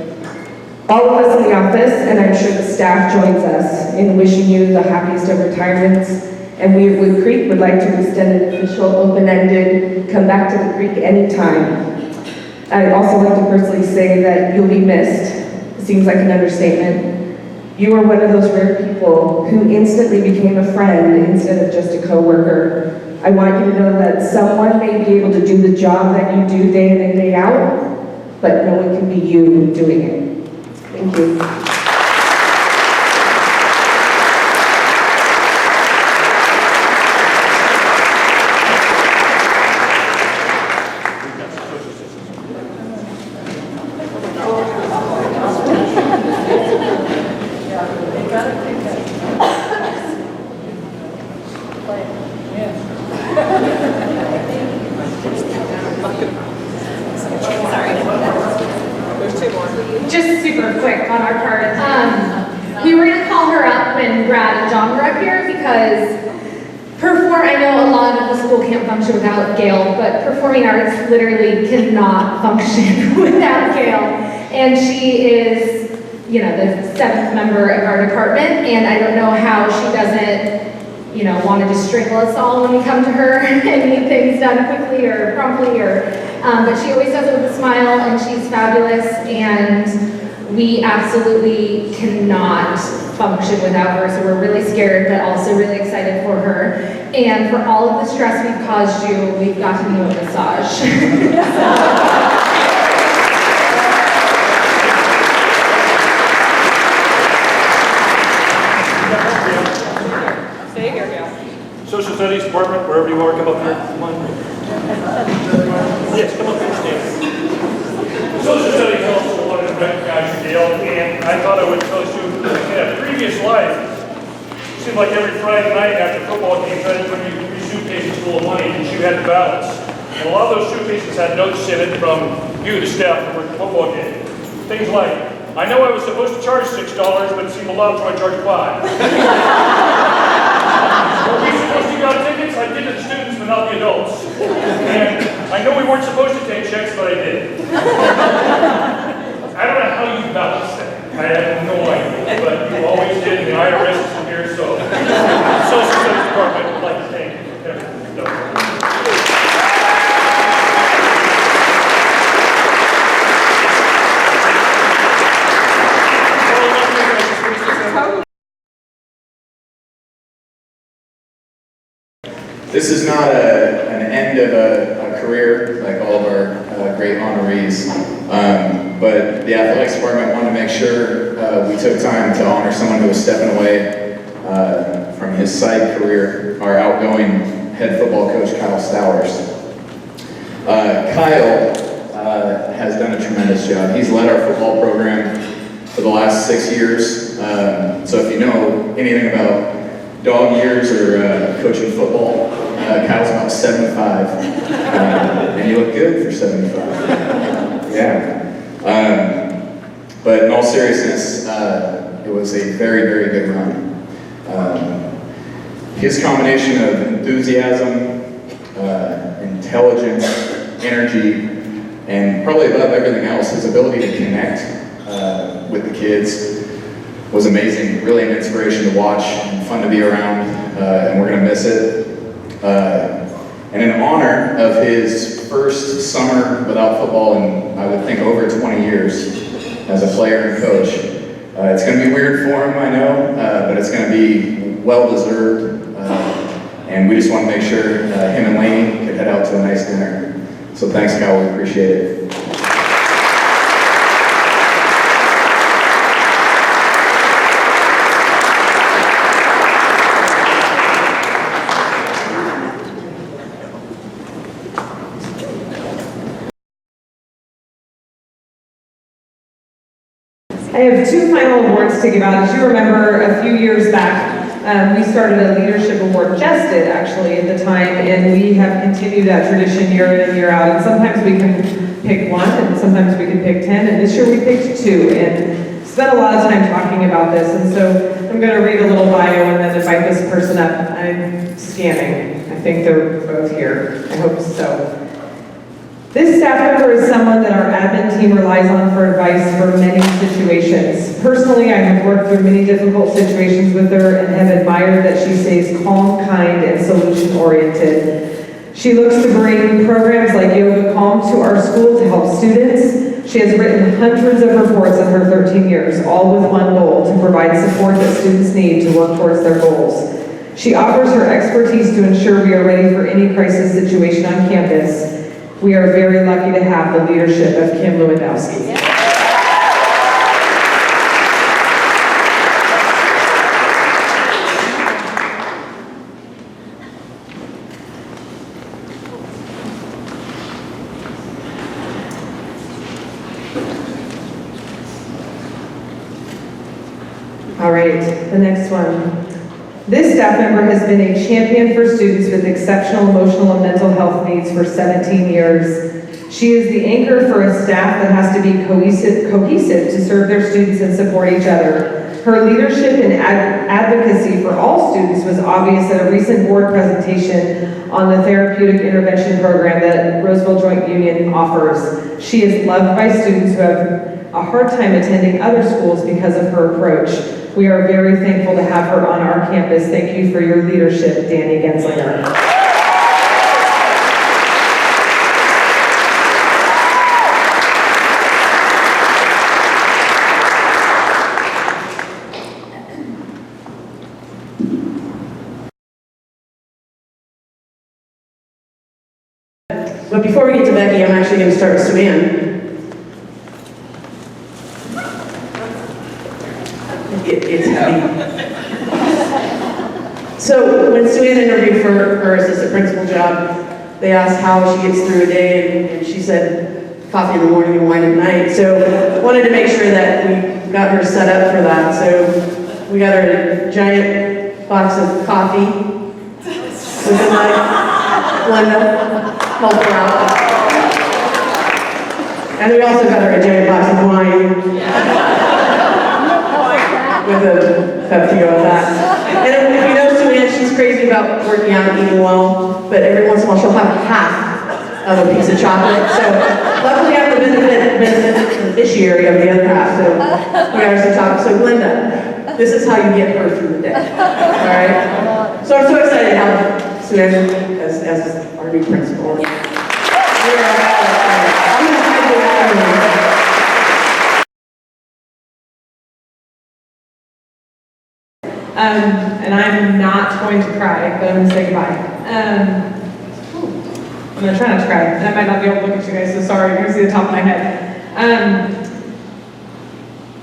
All of us in the office, and I'm sure the staff joins us in wishing you the happiest of retirements. And we at Wood Creek would like to extend an official open-ended, come back to the creek anytime. I'd also like to personally say that you'll be missed. It seems like an understatement. You are one of those rare people who instantly became a friend instead of just a coworker. I want you to know that someone may be able to do the job that you do day in and day out, but no one can be you doing it. Thank you.
Just super quick on our part. We were gonna call her up when Brad and John were up here because I know a lot of the school can't function without Gail, but performing arts literally cannot function without Gail. And she is, the 7th member of our department, and I don't know how she doesn't, want to just strangle us all when we come to her and need things done quickly or promptly, but she always does it with a smile, and she's fabulous, and we absolutely cannot function without her, so we're really scared, but also really excited for her. And for all of the stress we've caused you, we've gotten you a massage.
Social Studies Department, wherever you are, come up here. Come on. Yes, come up here, stand. Social Studies also wanted to recognize you, Gail, and I thought I would tell you, in a previous life, it seemed like every Friday night after football games, I had to bring you 3 suitcases full of money that you had to balance. And a lot of those suitcases had notes in it from you, the staff, who were at the football game. Things like, I know I was supposed to charge $6, but it seemed a lot, so I charged $5. Were we supposed to got tickets? I did to the students, but not the adults. And I know we weren't supposed to take checks, but I did. I don't know how you balance that. I have no idea, but you always did, and the IRS is in here, so the Social Studies Department would like to thank you for everything you've done.
This is not an end of a career like all of our great honorees, but the athletics department wanted to make sure we took time to honor someone who was stepping away from his side career, our outgoing head football coach, Kyle Stowers. Kyle has done a tremendous job. He's led our football program for the last 6 years, so if you know anything about dog years or coaching football, Kyle's about 75, and you look good for 75. Yeah. But in all seriousness, it was a very, very good run. His combination of enthusiasm, intelligence, energy, and probably above everything else, his ability to connect with the kids was amazing. Really an inspiration to watch and fun to be around, and we're going to miss it. And in honor of his first summer without football in, I would think, over 20 years as a player and coach, it's going to be weird for him, I know, but it's going to be well-deserved. And we just want to make sure him and Lainey could head out to a nice dinner. So thanks, Kyle, we appreciate it.
I have 2 final awards to give out. As you remember, a few years back, we started a leadership award, just did actually at the time, and we have continued that tradition year in and year out. And sometimes we can pick 1, and sometimes we can pick 10, and this year we picked 2. And spent a lot of time talking about this, and so I'm going to read a little bio and then invite this person up. I'm scanning. I think they're both here. I hope so. This staff member is someone that our admin team relies on for advice for many situations. Personally, I have worked through many difficult situations with her and have admired that she stays calm, kind, and solution-oriented. She looks to bring programs like Yoga Calm to our school to help students. She has written hundreds of reports in her 13 years, all with one goal, to provide support that students need to work towards their goals. She offers her expertise to ensure we are ready for any crisis situation on campus. We are very lucky to have the leadership of Kim Lewandowski. All right, the next one. This staff member has been a champion for students with exceptional emotional and mental health needs for 17 years. She is the anchor for a staff that has to be cohesive to serve their students and support each other. Her leadership and advocacy for all students was obvious at a recent board presentation on the therapeutic intervention program that Roseville Joint Union offers. She is loved by students who have a hard time attending other schools because of her approach. We are very thankful to have her on our campus. Thank you for your leadership, Danny Genslinger.
But before we get to Becky, I'm actually going to start with Suanne. It's heavy. So when Suanne interviewed for her assistant principal job, they asked how she gets through a day, and she said coffee in the morning and wine at night. So wanted to make sure that we got her set up for that. So we got her a giant box of coffee with a nice Glenda, help her out. And we also got her a giant box of wine. With a Pepsi with that. And if you know Suanne, she's crazy about working out and eating well, but every once in a while she'll have half of a piece of chocolate. So luckily I have the beneficiary of the other half, so we got her some chocolate. So Glenda, this is how you get her through the day. All right? So I'm so excited to have Suanne as our new principal. I'm gonna hide the
And I'm not going to cry, but I'm going to say goodbye. I'm going to try not to cry, and I might not be able to look at you guys, so sorry, you're going to see the top of my head.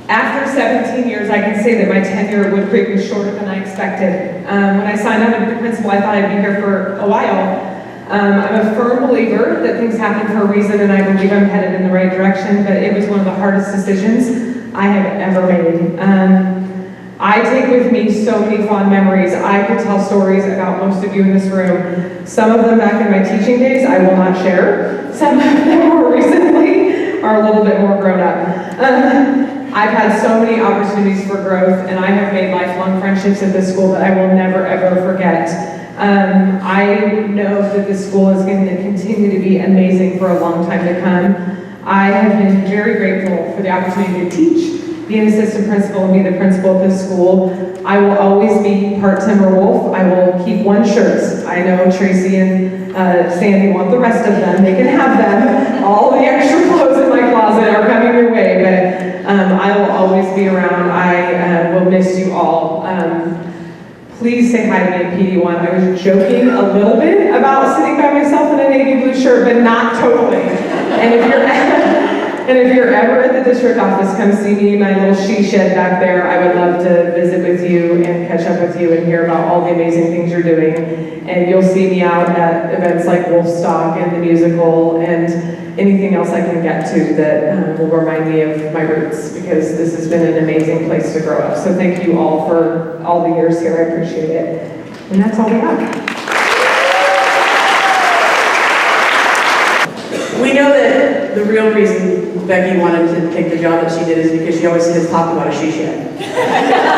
After 17 years, I can say that my tenure at Wood Creek was shorter than I expected. When I signed on to be the principal, I thought I'd be here for a while. I'm a firm believer that things happen for a reason, and I believe I'm headed in the right direction, but it was one of the hardest decisions I have ever made. I take with me so many fond memories. I could tell stories about most of you in this room. Some of them back in my teaching days, I will not share. Some of them more recently are a little bit more grown up. I've had so many opportunities for growth, and I have made lifelong friendships at this school that I will never ever forget. I know that this school is going to continue to be amazing for a long time to come. I have been very grateful for the opportunity to teach, be an assistant principal, and be the principal at this school. I will always be part Timberwolf. I will keep one shirt. I know Tracy and Sandy want the rest of them. They can have them. All the extra clothes in my closet are coming your way, but I will always be around. I will miss you all. Please say hi to me in PD1. I was joking a little bit about sitting by myself in a navy blue shirt, but not totally. And if you're ever at the district office, come see me in my little she shed back there. I would love to visit with you and catch up with you and hear about all the amazing things you're doing. And you'll see me out at events like Wolfstock and the musical and anything else I can get to that will remind me of my roots, because this has been an amazing place to grow up. So thank you all for all the years here. I appreciate it. And that's all we have.
We know that
the real reason Becky wanted to take the job that she did is because she always has talked about a she shed.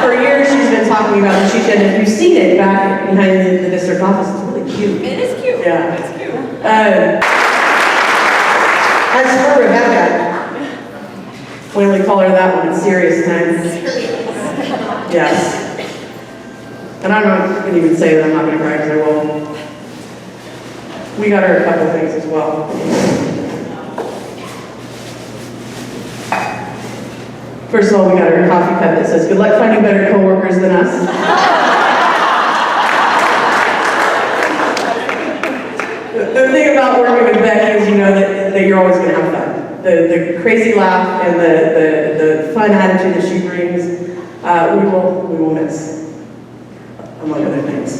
For years, she's been talking about the she shed, and you've seen it back behind the district office. It's really cute.
It is cute.
Yeah.
It's cute.
As for Rebecca, we only call her that one in serious times. Yes. And I'm not going to even say that I'm not going to cry because I will. We got her a couple things as well. First of all, we got her a coffee cup that says, "Good luck finding better coworkers than us." The thing about working with Becky is you know that you're always going to have fun. The crazy laugh and the fun attitude that she brings, we will miss, among other things.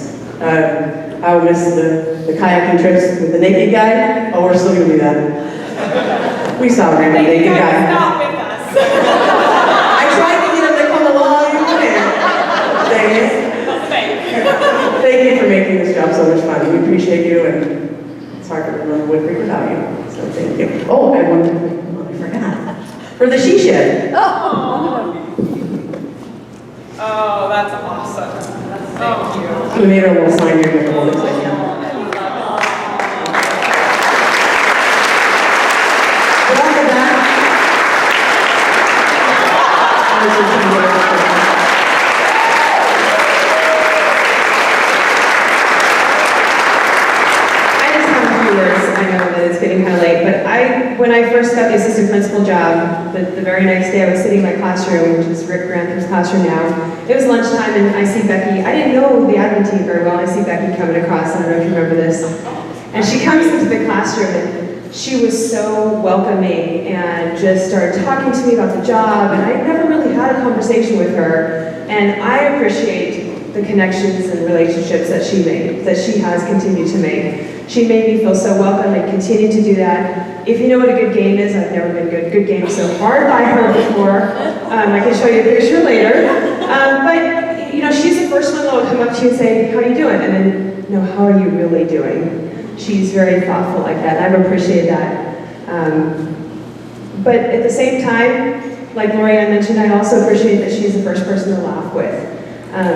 I will miss the kayaking trips with the naked guy. Oh, we're still going to do that. We saw a random naked guy.
Not with us.
I tried to get him to come along. Dang it. Thank you for making this job so much fun. We appreciate you, and it's hard to remember Wood Creek without you. So thank you. Oh, I wanted to, I forgot. For the she shed.
Oh, that's awesome. Thank you.
We made her a little sign here with the whole thing. But after that,
I just have a few words. I know that it's getting kind of late, but when I first got the assistant principal job, the very next day I was sitting in my classroom, which is Rick Grantham's classroom now. It was lunchtime and I see Becky. I didn't know the admin team very well. I see Becky coming across. I don't know if you remember this. And she comes into the classroom and she was so welcoming and just started talking to me about the job. And I never really had a conversation with her. And I appreciate the connections and relationships that she made, that she has continued to make. She made me feel so welcome and continued to do that. If you know what a good game is, I've never been good. Good game so hard by her before. I can show you a picture later. But you know, she's the first one that will come up to you and say, "How are you doing?" And then, "No, how are you really doing?" She's very thoughtful like that. I've appreciated that. But at the same time, like Lorianne mentioned, I also appreciate that she's the first person to laugh with.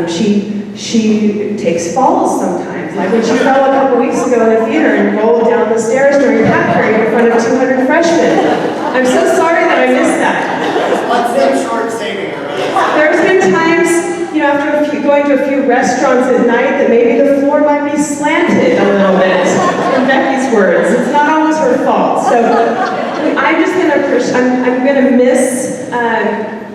She takes falls sometimes, like when she fell a couple weeks ago in the theater and rolled down the stairs during pep period in front of 200 freshmen. I'm so sorry that I missed that.
Let's them short saving her.
There's been times, you know, after going to a few restaurants at night that maybe the floor might be slanted a little bit, in Becky's words. It's not always her fault. So I'm just I'm gonna miss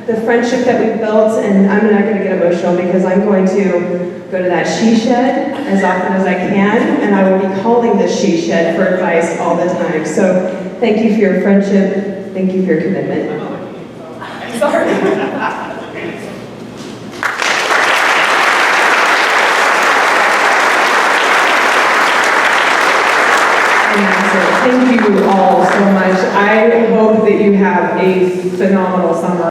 the friendship that we built, and I'm not gonna get emotional because I'm going to go to that she shed as often as I can, and I will be calling this she shed for advice all the time. So thank you for your friendship. Thank you for your commitment.
Sorry.
Thank you all so much. I hope that you have a phenomenal summer.